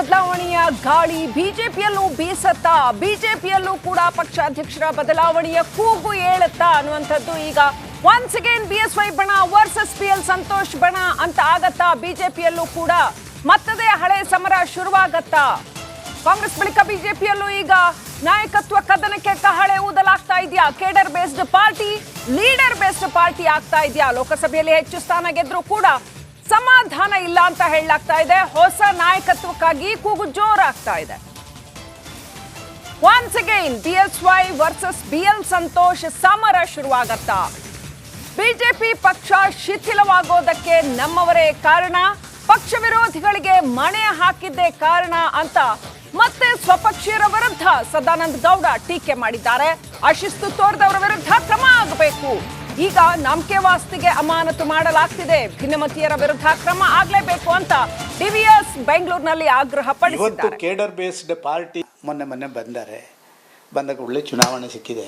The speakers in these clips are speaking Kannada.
ಬದಲಾವಣೆಯ ಗಾಳಿ ಬಿಜೆಪಿಯಲ್ಲೂ ಬೀಸತ್ತಾ, ಬಿಜೆಪಿಯಲ್ಲೂ ಕೂಡ ಪಕ್ಷಾಧ್ಯಕ್ಷರ ಬದಲಾವಣೆಯ ಕೂಗು ಏಳುತ್ತಾ ಅನ್ನುವಂಥದ್ದು ಈಗ ಒನ್ಸ್ ಅಗೇನ್ ಬಿಎಸ್ವೈ ಬಣ ವರ್ಸಸ್ ಪಿಎಲ್ ಸಂತೋಷ್ ಬಣ ಅಂತ ಆಗತ್ತಾ. ಬಿಜೆಪಿಯಲ್ಲೂ ಕೂಡ ಮತ್ತದೇ ಹಳೆ ಸಮರ ಶುರುವಾಗತ್ತಾ. ಕಾಂಗ್ರೆಸ್ ಬಳಿಕ ಬಿಜೆಪಿಯಲ್ಲೂ ಈಗ ನಾಯಕತ್ವ ಕದನಕ್ಕೆ ಕಹಳೆ ಊದಲಾಗ್ತಾ ಇದೆಯಾ? Cadre based party leader based party ಆಗ್ತಾ ಇದೆಯಾ? ಲೋಕಸಭೆಯಲ್ಲಿ ಹೆಚ್ಚು ಸ್ಥಾನ ಗೆದ್ರೂ ಕೂಡ ಸಮಾಧಾನ ಇಲ್ಲ ಅಂತ ಹೇಳಲಾಗ್ತಾ ಇದೆ. ಹೊಸ ನಾಯಕತ್ವಕ್ಕಾಗಿ ಕೂಗು ಜೋರಾಗ್ತಾ ಇದೆ. Once again BSY versus BL Santosh ಸಮರ ಶುರುವಾಗತ್ತಾ? ಬಿಜೆಪಿ ಪಕ್ಷ ಶಿಥಿಲವಾಗೋದಕ್ಕೆ ನಮ್ಮವರೇ ಕಾರಣ, ಪಕ್ಷ ವಿರೋಧಿಗಳಿಗೆ ಮಣೆ ಹಾಕಿದ್ದೇ ಕಾರಣ ಅಂತ ಮತ್ತೆ ಸ್ವಪಕ್ಷೀಯರ ವಿರುದ್ಧ ಸದಾನಂದ ಗೌಡ ಟೀಕೆ ಮಾಡಿದ್ದಾರೆ. ಅಶಿಸ್ತು ತೋರಿದವರ ವಿರುದ್ಧ ಕ್ರಮ ಆಗಬೇಕು. ಈಗ ನಂಬಿಕೆ ವಾಸ್ತಿಗೆ ಅಮಾನತು ಮಾಡಲಾಗ್ತಿದೆ, ಭಿನ್ನಮತೀಯರ ವಿರುದ್ಧ ಕ್ರಮ ಆಗಲೇಬೇಕು ಅಂತ ಡಿವಿಎಸ್ ಬೆಂಗಳೂರಿನಲ್ಲಿ ಆಗ್ರಹ ಪಡಿಸಿದ್ದಾರೆ. ಕೇಡರ್ ಬೇಸ್ಡ್ ಪಾರ್ಟಿ ಮೊನ್ನೆ ಬಂದಾಗ ಒಳ್ಳೆ ಚುನಾವಣೆ ಸಿಕ್ಕಿದೆ.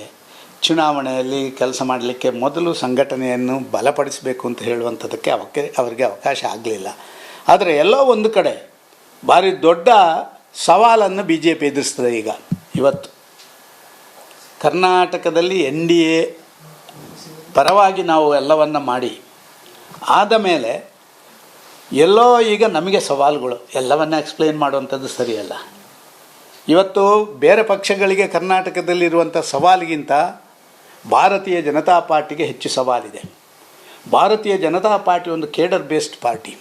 ಚುನಾವಣೆಯಲ್ಲಿ ಕೆಲಸ ಮಾಡಲಿಕ್ಕೆ ಮೊದಲು ಸಂಘಟನೆಯನ್ನು ಬಲಪಡಿಸಬೇಕು ಅಂತ ಹೇಳುವಂಥದ್ದಕ್ಕೆ ಅವರಿಗೆ ಅವಕಾಶ ಆಗಲಿಲ್ಲ. ಆದರೆ ಎಲ್ಲೋ ಒಂದು ಕಡೆ ಭಾರಿ ದೊಡ್ಡ ಸವಾಲನ್ನು ಬಿ ಜೆ ಪಿ ಎದುರಿಸ್ತದೆ. ಇವತ್ತು ಕರ್ನಾಟಕದಲ್ಲಿ NDA ಪರವಾಗಿ ನಾವು ಎಲ್ಲವನ್ನು ಮಾಡಿ ಆದ ಮೇಲೆ ಎಲ್ಲೋ ಈಗ ನಮಗೆ ಸವಾಲುಗಳು ಎಲ್ಲವನ್ನ ಎಕ್ಸ್ಪ್ಲೇನ್ ಮಾಡುವಂಥದ್ದು ಸರಿಯಲ್ಲ. ಇವತ್ತು ಬೇರೆ ಪಕ್ಷಗಳಿಗೆ ಕರ್ನಾಟಕದಲ್ಲಿರುವಂಥ ಸವಾಲಿಗಿಂತ ಭಾರತೀಯ ಜನತಾ ಪಾರ್ಟಿಗೆ ಹೆಚ್ಚು ಸವಾಲಿದೆ. ಭಾರತೀಯ ಜನತಾ ಪಾರ್ಟಿ ಒಂದು ಕೇಡರ್ ಬೇಸ್ಡ್ ಪಾರ್ಟಿ,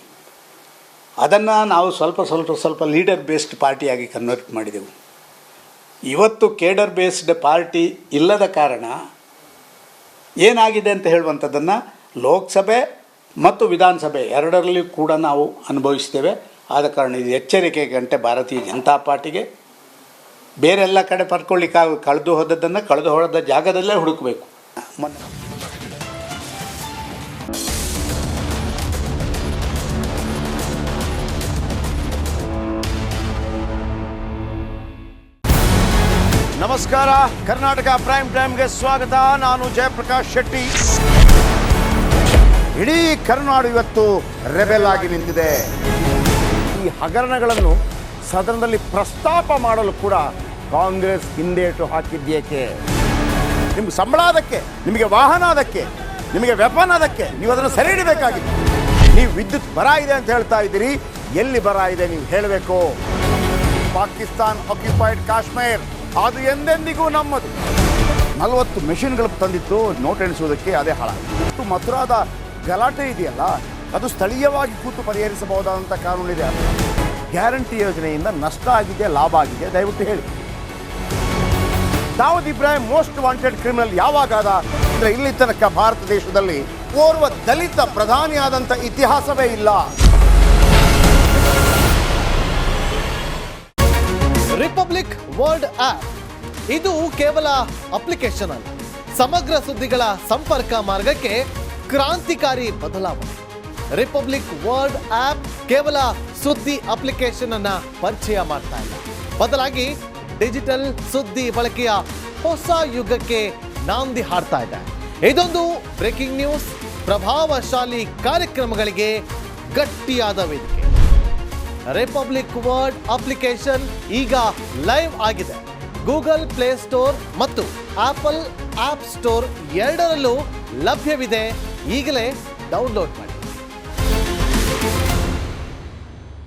ಅದನ್ನು ನಾವು ಸ್ವಲ್ಪ ಲೀಡರ್ ಬೇಸ್ಡ್ ಪಾರ್ಟಿಯಾಗಿ ಕನ್ವರ್ಟ್ ಮಾಡಿದೆವು. ಇವತ್ತು ಕೇಡರ್ ಬೇಸ್ಡ್ ಪಾರ್ಟಿ ಇಲ್ಲದ ಕಾರಣ ಏನಾಗಿದೆ ಅಂತ ಹೇಳುವಂಥದ್ದನ್ನು ಲೋಕಸಭೆ ಮತ್ತು ವಿಧಾನಸಭೆ ಎರಡರಲ್ಲಿ ಕೂಡ ನಾವು ಅನುಭವಿಸ್ತೇವೆ. ಆದ ಕಾರಣ ಇದು ಎಚ್ಚರಿಕೆ ಗಂಟೆ ಭಾರತೀಯ ಜನತಾ ಪಾರ್ಟಿಗೆ. ಬೇರೆಲ್ಲ ಕಡೆ ಪಡ್ಕೊಳ್ಳಿಕ್ಕೆ ಕಳೆದು ಹೋದ ಜಾಗದಲ್ಲೇ ಹುಡುಕಬೇಕು. ನಮಸ್ಕಾರ, ಕರ್ನಾಟಕ ಪ್ರೈಮ್ ಟೈಮ್ಗೆ ಸ್ವಾಗತ. ನಾನು ಜಯಪ್ರಕಾಶ್ ಶೆಟ್ಟಿ. ಇಡೀ ಕರ್ನಾಡು ಇವತ್ತು ರೆಬೆಲ್ ಆಗಿ ನಿಂತಿದೆ. ಈ ಹಗರಣಗಳನ್ನು ಸದನದಲ್ಲಿ ಪ್ರಸ್ತಾಪ ಮಾಡಲು ಕೂಡ ಕಾಂಗ್ರೆಸ್ ಹಿಂದೇಟು ಹಾಕಿದ್ದೇಕೆ? ನಿಮ್ಗೆ ಸಂಬಳ ಅದಕ್ಕೆ, ನಿಮಗೆ ವಾಹನ ಅದಕ್ಕೆ, ನಿಮಗೆ ವೆಪನ್ ಅದಕ್ಕೆ, ನೀವು ಅದನ್ನು ಸೆರೆ ಹಿಡಬೇಕಾಗಿತ್ತು. ನೀವು ವಿದ್ಯುತ್ ಬರ ಇದೆ ಅಂತ ಹೇಳ್ತಾ ಇದ್ದೀರಿ, ಎಲ್ಲಿ ಬರ ಇದೆ ನೀವು ಹೇಳಬೇಕು. ಪಾಕಿಸ್ತಾನ್ ಆಕ್ಯುಪೈಡ್ ಕಾಶ್ಮೀರ್ ಅದು ಎಂದೆಂದಿಗೂ ನಮ್ಮದು. 40 ಮೆಷಿನ್ಗಳು ತಂದಿತ್ತು ನೋಟ್ ಎಣಿಸುವುದಕ್ಕೆ, ಅದೇ ಹಾಳಾಗಿತ್ತು. ಮಥುರಾದ ಗಲಾಟೆ ಇದೆಯಲ್ಲ, ಅದು ಸ್ಥಳೀಯವಾಗಿ ಕೂತು ಪರಿಹರಿಸಬಹುದಾದಂಥ ಕಾನೂನಿದೆ. ಗ್ಯಾರಂಟಿ ಯೋಜನೆಯಿಂದ ನಷ್ಟ ಆಗಿದೆ, ಲಾಭ ಆಗಿದೆ, ದಯವಿಟ್ಟು ಹೇಳಿ. Dawood Ibrahim most wanted criminal ಯಾವಾಗಾದ ಅಂದರೆ ಇಲ್ಲಿ ತನಕ ಭಾರತ ದೇಶದಲ್ಲಿ ಓರ್ವ ದಲಿತ ಪ್ರಧಾನಿಯಾದಂಥ ಇತಿಹಾಸವೇ ಇಲ್ಲ. ರಿಪಬ್ಲಿಕ್ ವರ್ಲ್ಡ್ ಆಪ್ ಇದು ಕೇವಲ ಅಪ್ಲಿಕೇಶನ್ ಅಲ್ಲ, ಸಮಗ್ರ ಸುದ್ದಿಗಳ ಸಂಪರ್ಕ ಮಾರ್ಗಕ್ಕೆ ಕ್ರಾಂತಿಕಾರಿ ಬದಲಾವಣೆ. ರಿಪಬ್ಲಿಕ್ ವರ್ಲ್ಡ್ ಆಪ್ ಕೇವಲ ಸುದ್ದಿ ಅಪ್ಲಿಕೇಶನ್ ಅನ್ನ ಪರಿಚಯ ಮಾಡ್ತಾ ಇಲ್ಲ, ಬದಲಾಗಿ ಡಿಜಿಟಲ್ ಸುದ್ದಿ ಬಳಕೆಯ ಹೊಸ ಯುಗಕ್ಕೆ ನಾಂದಿ ಹಾಡ್ತಾ ಇದೆ. ಇದೊಂದು ಬ್ರೇಕಿಂಗ್ ನ್ಯೂಸ್, ಪ್ರಭಾವಶಾಲಿ ಕಾರ್ಯಕ್ರಮಗಳಿಗೆ ಗಟ್ಟಿಯಾದ ವೇದಿಕೆ. ರಿಪಬ್ಲಿಕ್ ವರ್ಲ್ಡ್ ಅಪ್ಲಿಕೇಶನ್ ಈಗ ಲೈವ್ ಆಗಿದೆ. ಗೂಗಲ್ ಪ್ಲೇ ಸ್ಟೋರ್ ಮತ್ತು ಆಪಲ್ ಆಪ್ ಸ್ಟೋರ್ ಎರಡರಲ್ಲೂ ಲಭ್ಯವಿದೆ. ಈಗಲೇ ಡೌನ್ಲೋಡ್ ಮಾಡಿ.